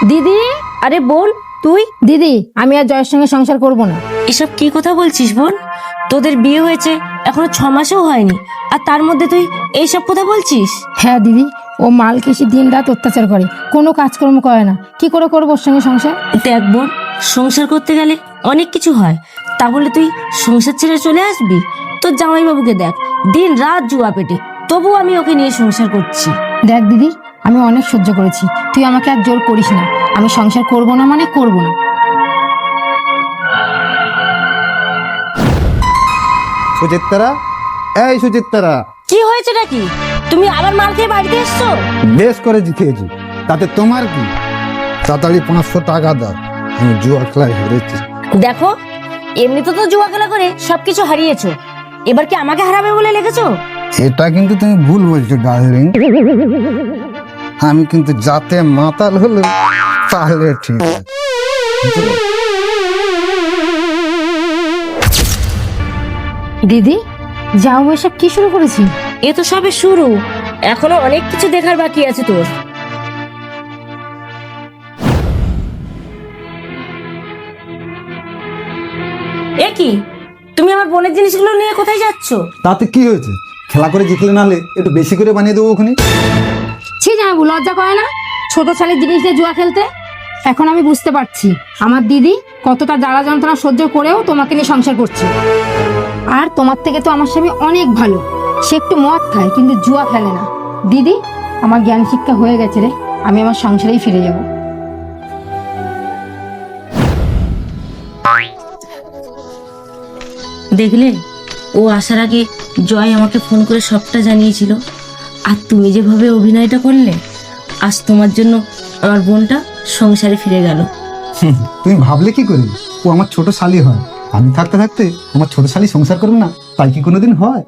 দিদি, আরে বল তুই। দিদি, আমি আর জয়ের সঙ্গে সংসার করব না। এসব কি কথা বলছিস বোন? তোদের বিয়ে হয়েছে এখনো 6 মাসও হয়নি, আর তার মধ্যে তুই এইসব কথা বলছিস? হ্যাঁ দিদি, ও মাল কেসে দিন রাত অত্যাচার করে, কোনো কাজকর্ম করে না। কি করে করবো ওর সঙ্গে সংসার? দেখ বোন, সংসার করতে গেলে অনেক কিছু হয়, তা বলে তুই সংসার ছেড়ে চলে আসবি? তোর জামাইবাবুকে দেখ, দিন রাত জুয়া পেটে, তবু আমি ওকে নিয়ে সংসার করছি। দেখ দিদি, আমি অনেক সহ্য করেছি, তুই আমাকে আর জোর করিস না। আমি সংসার করব না মানে করব না। সুচিত্রা, এই সুচিত্রা, কি হয়েছে নাকি? তুমি আবার মাল খেয়ে বাড়িতে এসছো? বেশ করে জিতেছি, তাতে তোমার কি? তাড়াতাড়ি 500 টাকা দাও, আমি জুয়া খেলায় হেরেছি। দেখো, এমনিতে তো জুয়া খেলা করে সবকিছু হারিয়েছো, এবার কি আমাকে হারাবে বলে লেগেছো? এটা কিন্তু তুমি ভুল বলছো ডার্লিং, আমি কিন্তু যাতে মাতাল হলো তাহলে ঠিক আছে। দিদি, যাও, এসব কি শুরু করেছি? এ তো সবে শুরু, এখনো অনেক কিছু দেখার বাকি আছে তোর। এ কি, তুমি আমার বোনের জিনিসগুলো নিয়ে কোথায় যাচ্ছো? তাতে কি হয়েছে? খেলা করে জিতলে নালে একটু বেশি করে বানিয়ে দেবো ওখানে। ছি জামাইবু, লজ্জা করে না ছোট ছেলের জিনিস দিয়ে জুয়া খেলতে? এখন আমি বুঝতে পারছি আমার দিদি কতটা জ্বালা যন্ত্রণা সহ্য করেও তোমাকে নিয়ে সংসার করছে। আর তোমার থেকে তো আমার স্বামী অনেক ভালো, সে একটু মদ খায় কিন্তু জুয়া খেলে না। দিদি, আমার জ্ঞান শিক্ষা হয়ে গেছে রে, আমি আমার সংসারেই ফিরে যাব। দেখলে, ও আসার আগে জয় আমাকে ফোন করে সবটা জানিয়েছিল। আর তুমি যেভাবে অভিনয়টা করলে, আজ তোমার জন্য আমার বোনটা সংসারে ফিরে গেল। তুমি ভাবলে কি করে ও আমার ছোট শালি হয়? আমি থাকতে থাকতে আমার ছোট শালি সংসার করবে না, তাই কি কোনোদিন হয়?